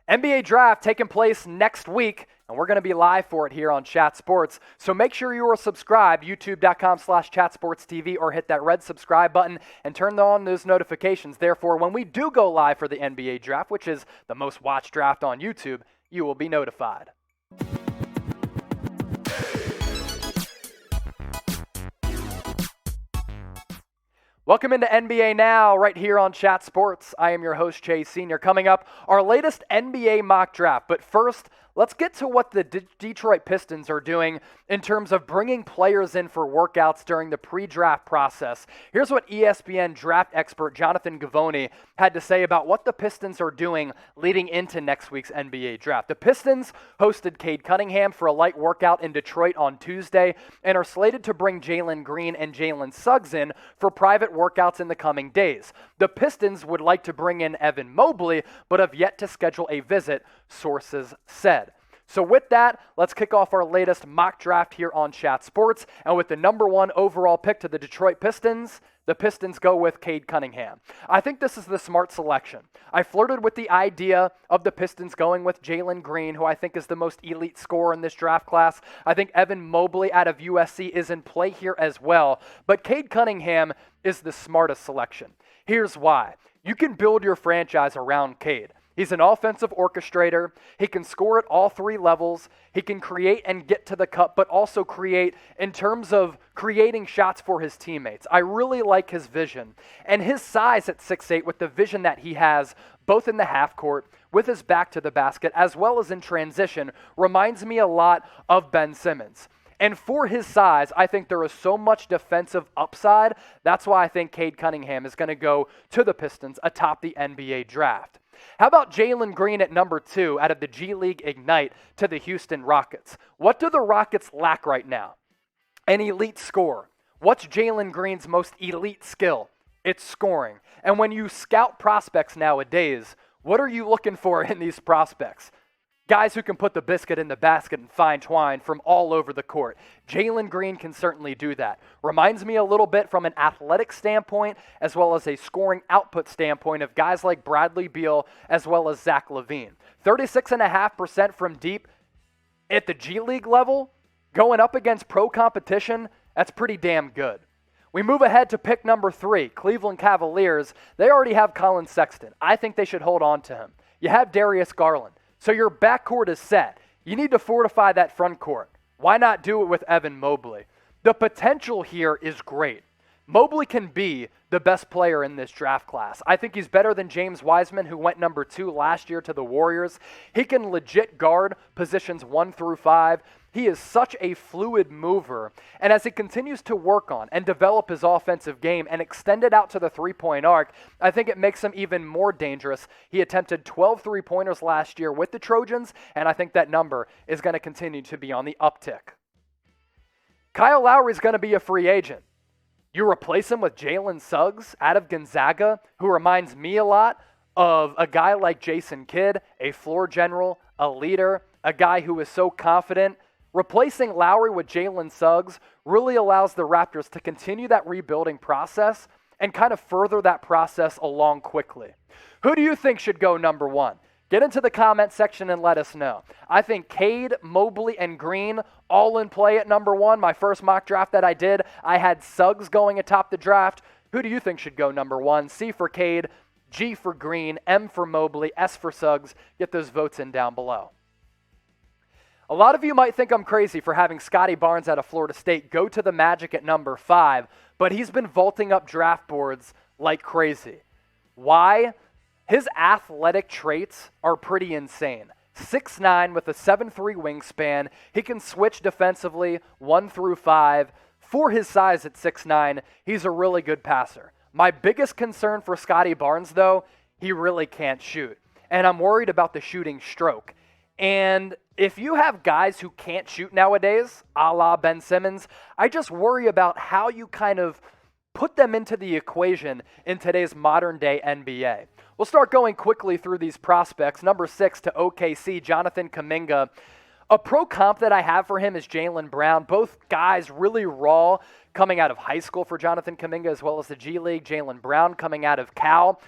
NBA draft taking place next week, and we're going to be live for it here on Chat Sports. So make sure you are subscribed, youtube.com/chatsportstv, or hit that red subscribe button and turn on those notifications. Therefore, when we do go live for the NBA draft, which is the most watched draft on YouTube, you will be notified. Welcome into NBA Now, right here on Chat Sports. I am your host, Chase Sr. Coming up, our latest NBA mock draft. But first, let's get to what the Detroit Pistons are doing in terms of bringing players in for workouts during the pre-draft process. Here's what ESPN draft expert Jonathan Givony had to say about what the Pistons are doing leading into next week's NBA draft. The Pistons hosted Cade Cunningham for a light workout in Detroit on Tuesday and are slated to bring Jalen Green and Jalen Suggs in for private workouts in the coming days. The Pistons would like to bring in Evan Mobley, but have yet to schedule a visit, sources said. So with that, let's kick off our latest mock draft here on Chat Sports. And with the number 1 overall pick to the Detroit Pistons, the Pistons go with Cade Cunningham. I think this is the smart selection. I flirted with the idea of the Pistons going with Jalen Green, who I think is the most elite scorer in this draft class. I think Evan Mobley out of USC is in play here as well. But Cade Cunningham is the smartest selection. Here's why. You can build your franchise around Cade. He's an offensive orchestrator. He can score at all 3 levels. He can create and get to the cup, but also create in terms of creating shots for his teammates. I really like his vision. And his size at 6'8", with the vision that he has, both in the half court, with his back to the basket, as well as in transition, reminds me a lot of Ben Simmons. And for his size, I think there is so much defensive upside. That's why I think Cade Cunningham is going to go to the Pistons atop the NBA draft. How about Jalen Green at number 2 out of the G League Ignite to the Houston Rockets? What do the Rockets lack right now? An elite scorer. What's Jalen Green's most elite skill? It's scoring. And when you scout prospects nowadays, what are you looking for in these prospects? Guys who can put the biscuit in the basket and find twine from all over the court. Jalen Green can certainly do that. Reminds me a little bit from an athletic standpoint as well as a scoring output standpoint of guys like Bradley Beal as well as Zach LaVine. 36.5% from deep at the G League level, going up against pro competition, that's pretty damn good. We move ahead to pick number 3, Cleveland Cavaliers. They already have Colin Sexton. I think they should hold on to him. You have Darius Garland. So your backcourt is set. You need to fortify that front court. Why not do it with Evan Mobley? The potential here is great. Mobley can be the best player in this draft class. I think he's better than James Wiseman, who went number 2 last year to the Warriors. He can legit guard positions 1 through 5. He is such a fluid mover, and as he continues to work on and develop his offensive game and extend it out to the three-point arc, I think it makes him even more dangerous. He attempted 12 three-pointers last year with the Trojans, and I think that number is going to continue to be on the uptick. Kyle Lowry is going to be a free agent. You replace him with Jalen Suggs out of Gonzaga, who reminds me a lot of a guy like Jason Kidd, a floor general, a leader, a guy who is so confident. Replacing Lowry with Jalen Suggs really allows the Raptors to continue that rebuilding process and kind of further that process along quickly. Who do you think should go number 1? Get into the comment section and let us know. I think Cade, Mobley, and Green all in play at number 1. My first mock draft that I did, I had Suggs going atop the draft. Who do you think should go number 1? C for Cade, G for Green, M for Mobley, S for Suggs. Get those votes in down below. A lot of you might think I'm crazy for having Scotty Barnes out of Florida State go to the Magic at number 5, but he's been vaulting up draft boards like crazy. Why? His athletic traits are pretty insane. 6'9" with a 7'3" wingspan. He can switch defensively 1 through 5. For his size at 6'9", he's a really good passer. My biggest concern for Scotty Barnes, though, he really can't shoot. And I'm worried about the shooting stroke. And if you have guys who can't shoot nowadays, a la Ben Simmons, I just worry about how you kind of put them into the equation in today's modern-day NBA. We'll start going quickly through these prospects. Number 6 to OKC, Jonathan Kuminga. A pro comp that I have for him is Jaylen Brown. Both guys really raw coming out of high school for Jonathan Kuminga as well as the G League. Jaylen Brown coming out of Cal.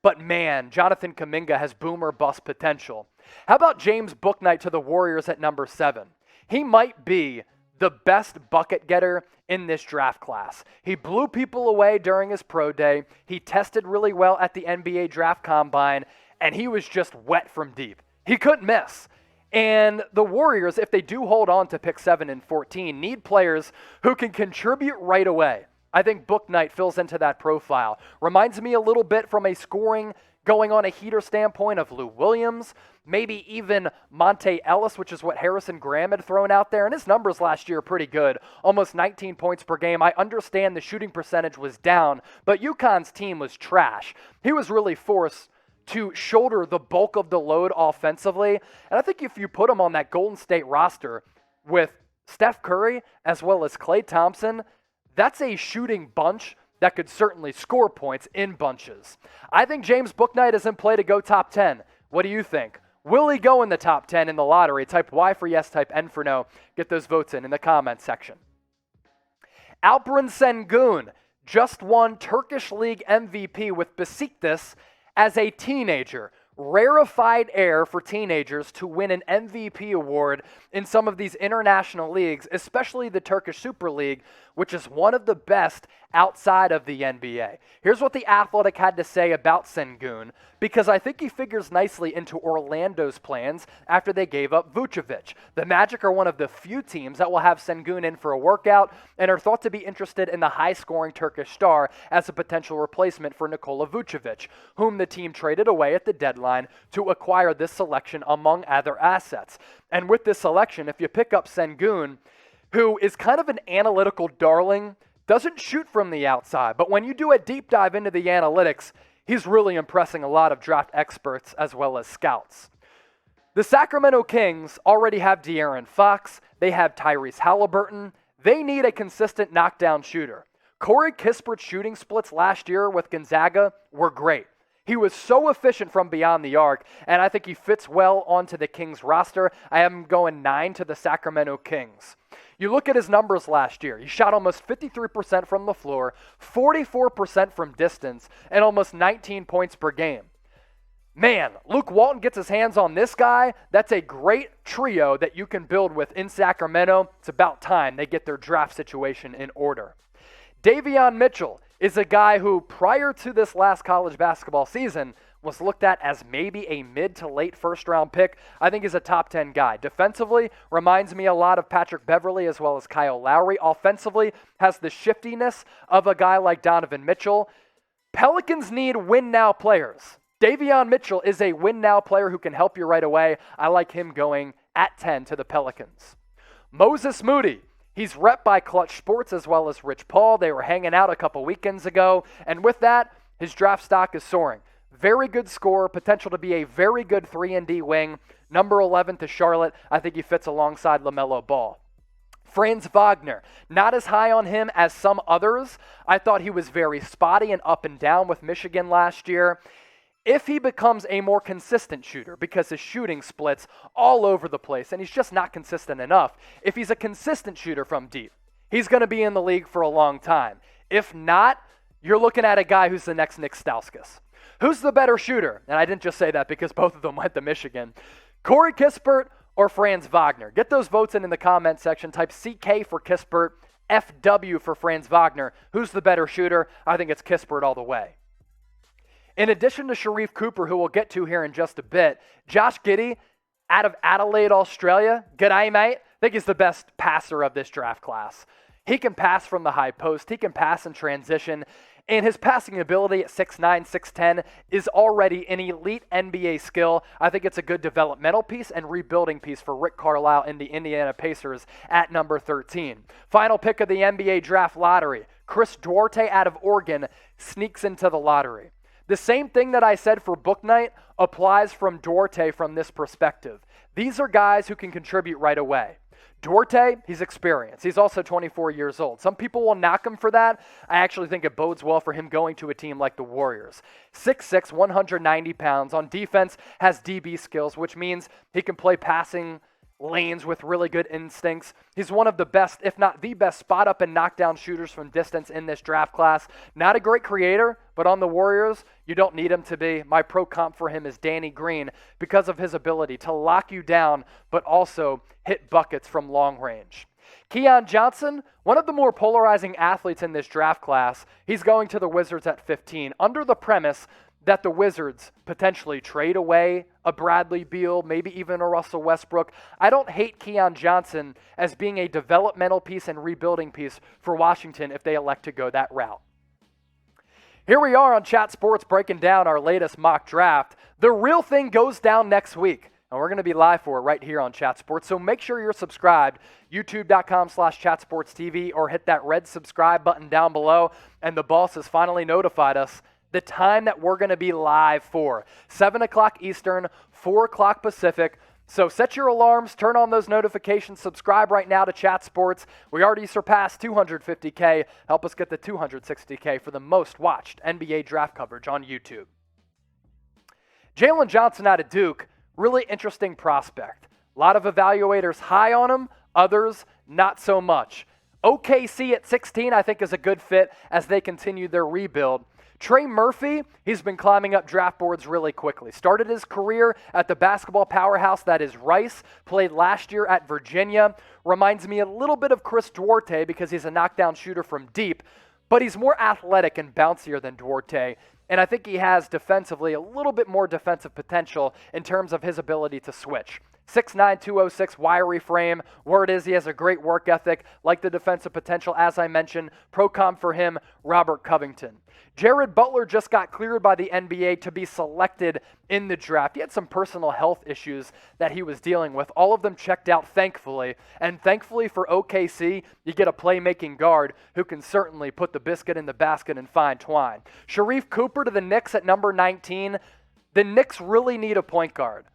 But man, Jonathan Kuminga has boom or bust potential. How about James Bouknight to the Warriors at number 7? He might be the best bucket getter in this draft class. He blew people away during his pro day. He tested really well at the NBA draft combine, and he was just wet from deep. He couldn't miss. And the Warriors, if they do hold on to pick 7 and 14, need players who can contribute right away. I think Bouknight fills into that profile. Reminds me a little bit from a scoring going on a heater standpoint of Lou Williams, maybe even Monte Ellis, which is what Harrison Graham had thrown out there. And his numbers last year are pretty good, almost 19 points per game. I understand the shooting percentage was down, but UConn's team was trash. He was really forced to shoulder the bulk of the load offensively. And I think if you put him on that Golden State roster with Steph Curry as well as Klay Thompson, that's a shooting bunch that could certainly score points in bunches. I think James Bouknight is in play to go top 10. What do you think? Will he go in the top 10 in the lottery? Type Y for yes, type N for no. Get those votes in the comments section. Alperen Sengun just won Turkish League MVP with Besiktas as a teenager. Rarefied air for teenagers to win an MVP award in some of these international leagues, especially the Turkish Super League, which is one of the best outside of the NBA. Here's what The Athletic had to say about Sengun, because I think he figures nicely into Orlando's plans after they gave up Vucevic. The Magic are one of the few teams that will have Sengun in for a workout and are thought to be interested in the high-scoring Turkish star as a potential replacement for Nikola Vucevic, whom the team traded away at the deadline to acquire this selection among other assets. And with this selection, if you pick up Sengun, who is kind of an analytical darling, doesn't shoot from the outside, but when you do a deep dive into the analytics, he's really impressing a lot of draft experts as well as scouts. The Sacramento Kings already have De'Aaron Fox. They have Tyrese Halliburton. They need a consistent knockdown shooter. Corey Kispert's shooting splits last year with Gonzaga were great. He was so efficient from beyond the arc, and I think he fits well onto the Kings roster. I have him going 9 to the Sacramento Kings. You look at his numbers last year. He shot almost 53% from the floor, 44% from distance, and almost 19 points per game. Man, Luke Walton gets his hands on this guy. That's a great trio that you can build with in Sacramento. It's about time they get their draft situation in order. Davion Mitchell is a guy who, prior to this last college basketball season, was looked at as maybe a mid to late first-round pick. I think he's a top 10 guy. Defensively, reminds me a lot of Patrick Beverley as well as Kyle Lowry. Offensively, has the shiftiness of a guy like Donovan Mitchell. Pelicans need win-now players. Davion Mitchell is a win-now player who can help you right away. I like him going at 10 to the Pelicans. Moses Moody. He's rep by Clutch Sports as well as Rich Paul. They were hanging out a couple weekends ago. And with that, his draft stock is soaring. Very good scorer, potential to be a very good 3-and-D wing. Number 11 to Charlotte. I think he fits alongside LaMelo Ball. Franz Wagner, not as high on him as some others. I thought he was very spotty and up and down with Michigan last year. If he becomes a more consistent shooter, because his shooting splits all over the place and he's just not consistent enough, if he's a consistent shooter from deep, he's going to be in the league for a long time. If not, you're looking at a guy who's the next Nick Stauskas. Who's the better shooter? And I didn't just say that because both of them went to Michigan. Corey Kispert or Franz Wagner? Get those votes in the comment section. Type CK for Kispert, FW for Franz Wagner. Who's the better shooter? I think it's Kispert all the way. In addition to Sharif Cooper, who we'll get to here in just a bit, Josh Giddey out of Adelaide, Australia. G'day, mate. I think he's the best passer of this draft class. He can pass from the high post. He can pass in transition. And his passing ability at 6'9", 6'10", is already an elite NBA skill. I think it's a good developmental piece and rebuilding piece for Rick Carlisle and the Indiana Pacers at number 13. Final pick of the NBA draft lottery. Chris Duarte out of Oregon sneaks into the lottery. The same thing that I said for Bouknight applies from Duarte from this perspective. These are guys who can contribute right away. Duarte, he's experienced. He's also 24 years old. Some people will knock him for that. I actually think it bodes well for him going to a team like the Warriors. 6'6", 190 pounds. On defense, has DB skills, which means he can play passing lanes with really good instincts. He's one of the best, if not the best, spot-up and knockdown shooters from distance in this draft class. Not a great creator, but on the Warriors, you don't need him to be. My pro comp for him is Danny Green because of his ability to lock you down, but also hit buckets from long range. Keon Johnson, one of the more polarizing athletes in this draft class, he's going to the Wizards at 15 under the premise that the Wizards potentially trade away a Bradley Beal, maybe even a Russell Westbrook. I don't hate Keon Johnson as being a developmental piece and rebuilding piece for Washington if they elect to go that route. Here we are on Chat Sports breaking down our latest mock draft. The real thing goes down next week, and we're going to be live for it right here on Chat Sports. So make sure you're subscribed, youtube.com/chatsportstv, or hit that red subscribe button down below. And the boss has finally notified us the time that we're going to be live for. 7 o'clock Eastern, 4 o'clock Pacific. So set your alarms, turn on those notifications, subscribe right now to Chat Sports. We already surpassed 250K. Help us get to 260K for the most watched NBA draft coverage on YouTube. Jalen Johnson out of Duke, really interesting prospect. A lot of evaluators high on him, others not so much. OKC at 16 I think is a good fit as they continue their rebuild. Trey Murphy, he's been climbing up draft boards really quickly. Started his career at the basketball powerhouse that is Rice, played last year at Virginia. Reminds me a little bit of Chris Duarte because he's a knockdown shooter from deep, but he's more athletic and bouncier than Duarte. And I think he has defensively a little bit more defensive potential in terms of his ability to switch. 6'9", 206, wiry frame. Word is he has a great work ethic, like the defensive potential, as I mentioned. Pro comp for him, Robert Covington. Jared Butler just got cleared by the NBA to be selected in the draft. He had some personal health issues that he was dealing with. All of them checked out, thankfully. And thankfully for OKC, you get a playmaking guard who can certainly put the biscuit in the basket and find twine. Sharif Cooper to the Knicks at number 19. The Knicks really need a point guard.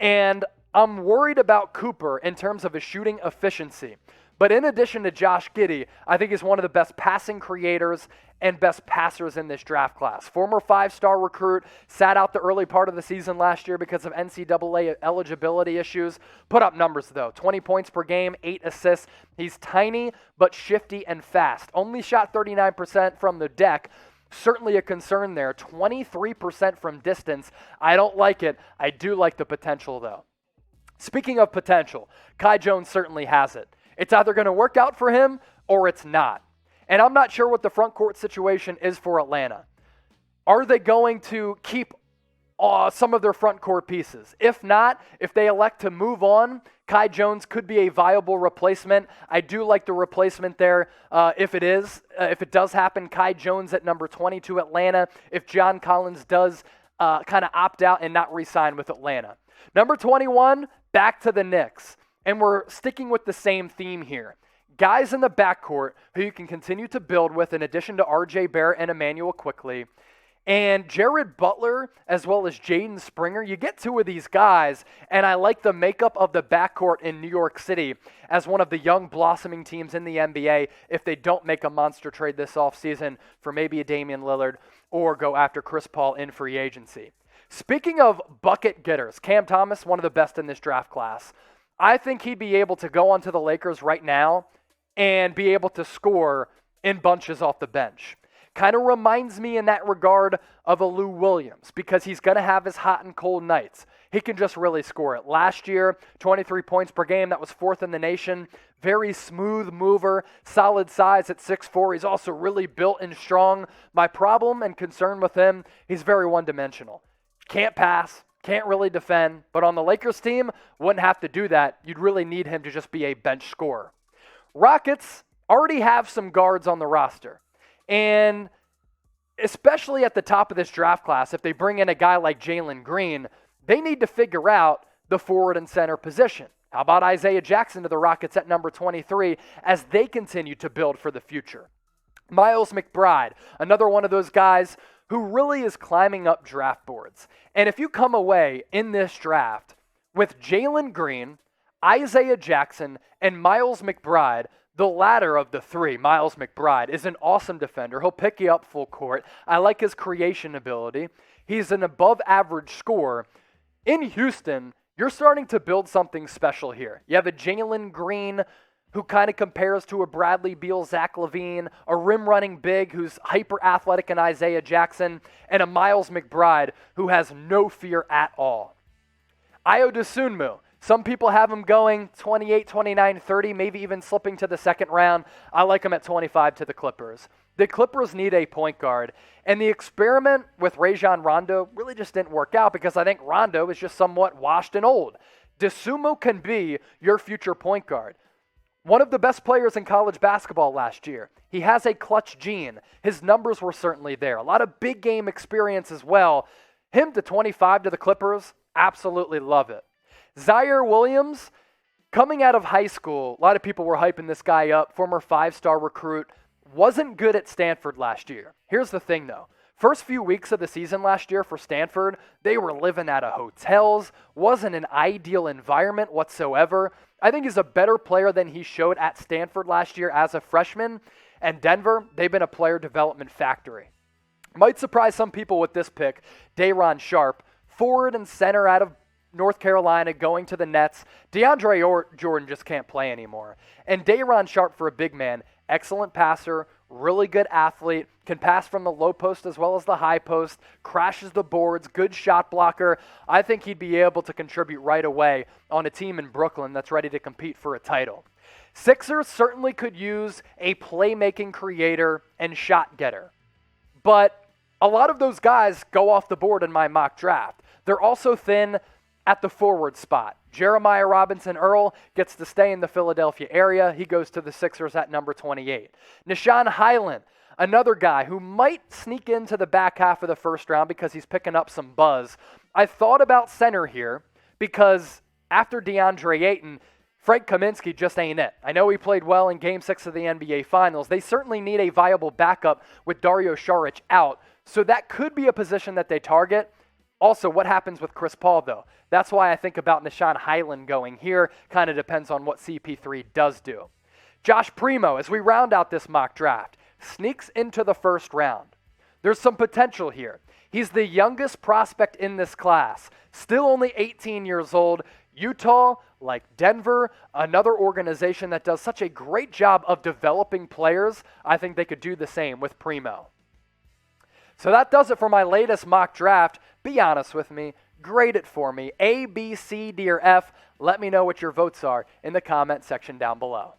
And I'm worried about Cooper in terms of his shooting efficiency. But in addition to Josh Giddey, I think he's one of the best passing creators and best passers in this draft class. Former 5-star recruit, sat out the early part of the season last year because of NCAA eligibility issues. Put up numbers though, 20 points per game, 8 assists. He's tiny but shifty and fast. Only shot 39% from the deck. Certainly a concern there. 23% from distance. I don't like it. I do like the potential though. Speaking of potential, Kai Jones certainly has it. It's either going to work out for him or it's not. And I'm not sure what the front court situation is for Atlanta. Are they going to keep some of their front court pieces? If not, if they elect to move on, Kai Jones could be a viable replacement. I do like the replacement there. If it does happen, Kai Jones at number 22 Atlanta, if John Collins does kind of opt out and not re-sign with Atlanta. Number 21, back to the Knicks. And we're sticking with the same theme here. Guys in the backcourt who you can continue to build with in addition to RJ Barrett and Emmanuel Quickley. And Jared Butler as well as Jaden Springer. You get two of these guys, and I like the makeup of the backcourt in New York City as one of the young blossoming teams in the NBA if they don't make a monster trade this offseason for maybe a Damian Lillard or go after Chris Paul in free agency. Speaking of bucket getters, Cam Thomas, one of the best in this draft class. I think he'd be able to go onto the Lakers right now and be able to score in bunches off the bench. Kind of reminds me in that regard of a Lou Williams because he's going to have his hot and cold nights. He can just really score it. Last year, 23 points per game. That was fourth in the nation. Very smooth mover, solid size at 6'4". He's also really built and strong. My problem and concern with him, he's very one-dimensional. Can't pass, can't really defend, but on the Lakers team, wouldn't have to do that. You'd really need him to just be a bench scorer. Rockets already have some guards on the roster. And especially at the top of this draft class, if they bring in a guy like Jalen Green, they need to figure out the forward and center position. How about Isaiah Jackson to the Rockets at number 23 as they continue to build for the future? Miles McBride, another one of those guys who really is climbing up draft boards. And if you come away in this draft with Jalen Green, Isaiah Jackson, and Miles McBride, the latter of the three, Miles McBride, is an awesome defender. He'll pick you up full court. I like his creation ability. He's an above-average scorer. In Houston, You're starting to build something special here. You have a Jalen Green who kind of compares to a Bradley Beal, Zach LaVine, a rim-running big who's hyper-athletic in Isaiah Jackson, and a Miles McBride who has no fear at all. Ayo Dosunmu, some people have him going 28, 29, 30, maybe even slipping to the second round. I like him at 25 to the Clippers. The Clippers need a point guard, and the experiment with Rajon Rondo really just didn't work out because I think Rondo is just somewhat washed and old. Dosunmu can be your future point guard. One of the best players in college basketball last year. He has a clutch gene. His numbers were certainly there. A lot of big game experience as well. Him to 25 to the Clippers, absolutely love it. Zaire Williams, coming out of high school, a lot of people were hyping this guy up, former 5-star recruit, wasn't good at Stanford last year. Here's the thing though. First few weeks of the season last year for Stanford, they were living out of hotels, wasn't an ideal environment whatsoever. I think he's a better player than he showed at Stanford last year as a freshman. And Denver, they've been a player development factory. Might surprise some people with this pick, Day'Ron Sharpe, forward and center out of North Carolina going to the Nets. DeAndre Jordan just can't play anymore. And Day'Ron Sharpe for a big man, excellent passer, really good athlete, can pass from the low post as well as the high post, crashes the boards, good shot blocker. I think he'd be able to contribute right away on a team in Brooklyn that's ready to compete for a title. Sixers certainly could use a playmaking creator and shot getter. But a lot of those guys go off the board in my mock draft. They're also thin at the forward spot. Jeremiah Robinson-Earl gets to stay in the Philadelphia area. He goes to the Sixers at number 28. Nah'Shon Hyland, another guy who might sneak into the back half of the first round because he's picking up some buzz. I thought about center here because after DeAndre Ayton, Frank Kaminsky just ain't it. I know he played well in Game 6 of the NBA Finals. They certainly need a viable backup with Dario Saric out, so that could be a position that they target. Also, what happens with Chris Paul, though? That's why I think about Nah'Shon Hyland going here. Kind of depends on what CP3 does do. Josh Primo, as we round out this mock draft, sneaks into the first round. There's some potential here. He's the youngest prospect in this class, still only 18 years old. Utah, like Denver, another organization that does such a great job of developing players, I think they could do the same with Primo. So that does it for my latest mock draft. Be honest with me. Grade it for me. A, B, C, D, or F. Let me know what your votes are in the comment section down below.